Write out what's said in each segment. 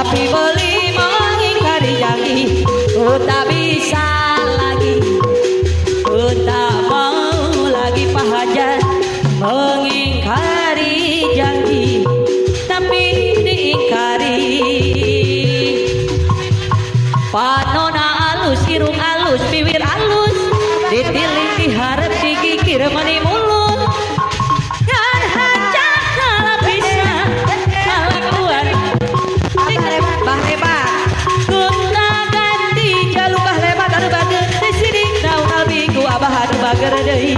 tapi beli mengingkari janji. Ku tak bisa lagi, ku tak mau lagi Pak Hajat mengingkari janji, tapi diingkari. Panona alus, irung alus, bibir alus, ditilik diharap digigir mani mulut. Kan Hajat kalau bisa kelakuan bah lebat, kuna ganti jalur bah lebat adu bager disini naun albiku abah adu bager deui.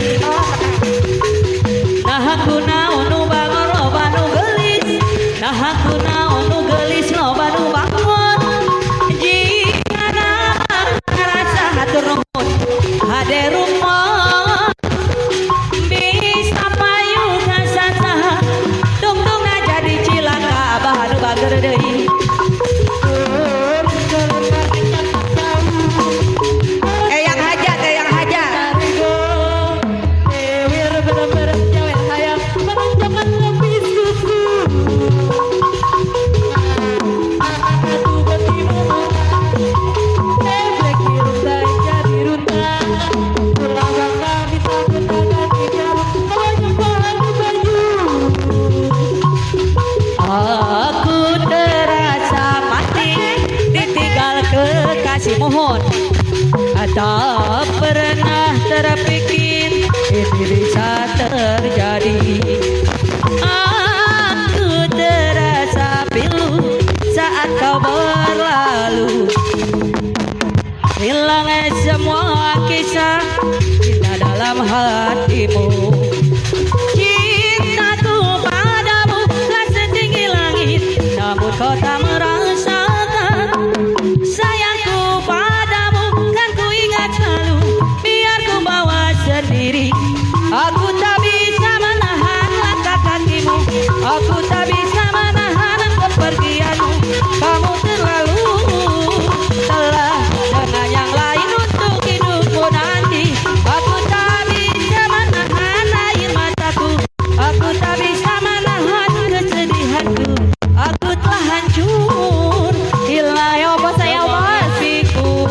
Nah aku naon nu bangor loba nu geulis, nah aku naon nu geulis loba nu bangor. Jika ngarasa hatur nuhun hade rumah bisa payu ka sasaha tungtungna jadi cilaka abah adu bager deui. Eyang Hajat aku terasa mati ditinggal kekasih mohon. Tak pernah terpikir ini bisa terjadi. Aku terasa pilu saat kau berlalu, hilang semua kisah cinta dalam hatimu. Cintaku padamu tak setinggi langit, namun kau tak merasakan. Sayangku padamu kan ku ingat selalu, biar ku bawa sendiri. Aku tak bisa menahan langkah kakimu, aku tak bisa menahan kepergianmu. Kamu terlalu telah dengan yang lain untuk hidupku nanti. Aku tak bisa menahan air mataku, aku tak bisa menahan kesedihanku. Aku telah hancur, hilang apa saya wasiku.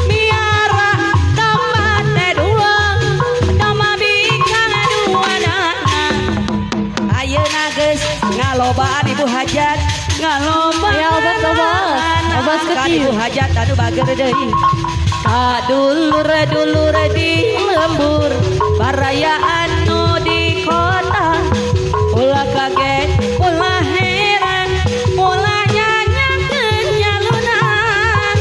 Miara tempat dua, nama bikang dua dana. Ayeuna geus ngalobaan Ibu Hajat, ngalobaan ya obat kecil Ibu Hajat anu bager deui. Kadulur di lembur perayaan nu di kota, ulah kaget ulah heran ulah nyanyakeun nyalunan.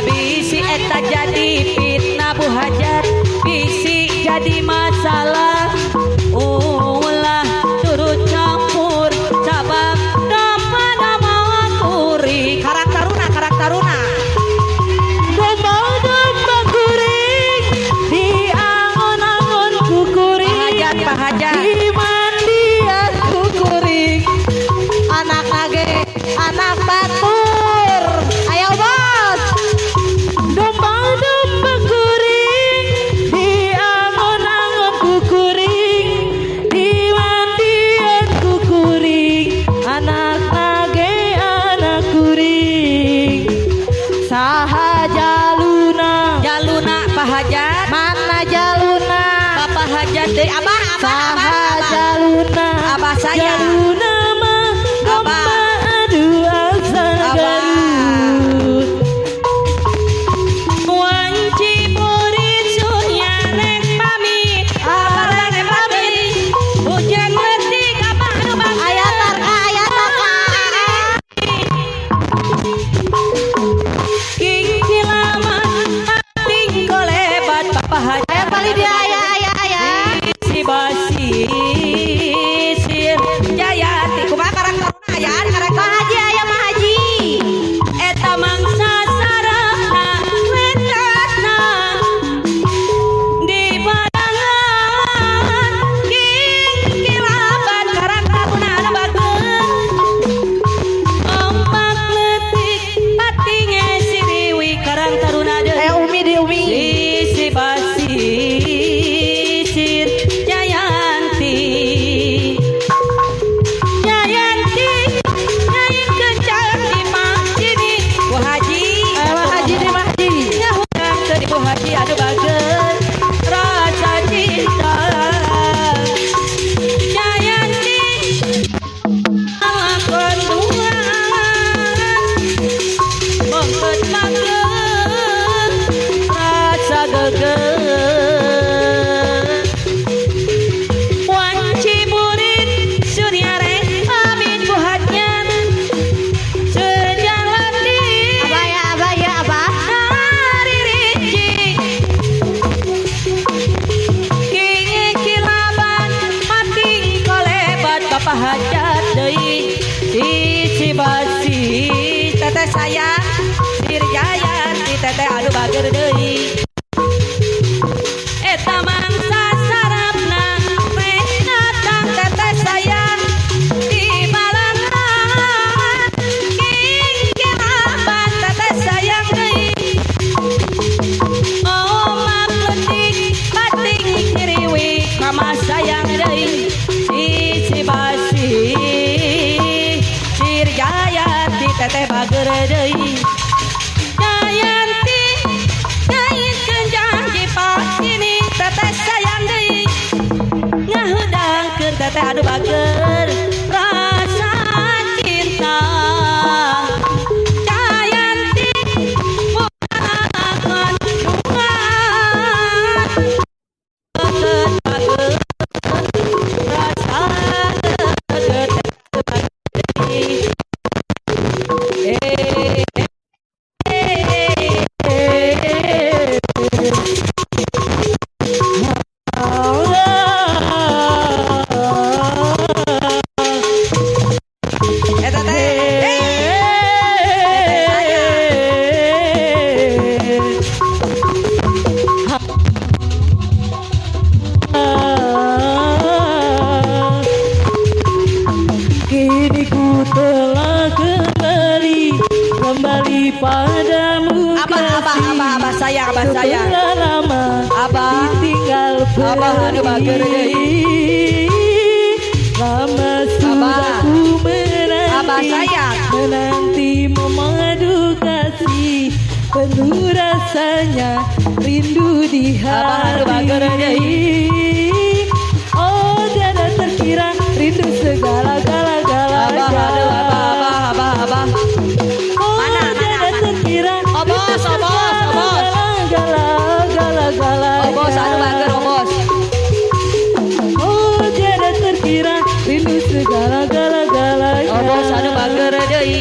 Bisi eta jadi fitnah Bu Hajat, bisi jadi masalah. Ulah turut campur sabab kepada mawakuri karakteruna kuring di angon-angon kukuri. deui Cibasi teteh sayang Dirgayanti teteh anu bager deui eta mangsa sarapna teh datang teteh sayang di balangan king abad teteh sayang deui oma peuting bating kiriwi mama sayang deui Cibasi Dirgayanti teteh bager deui Jayanti ngaitkeun janji pasini teteh sayang deui ngahudangkeun teteh anu bager rasa cinta Jayanti bukan dungan bager rasa teteh bager deui Kini ku telah kembali padamu Abah sayang setelah lama ditinggal anu bager deui lama sudah ku menanti memadu kasih penuh rasanya rindu di hati oh tiada terkira rindu segala-galanya Abah oh tiada terkira Obos Obos anu bager obos oh tiada terkira rindu segala-galanya obos anu bager deui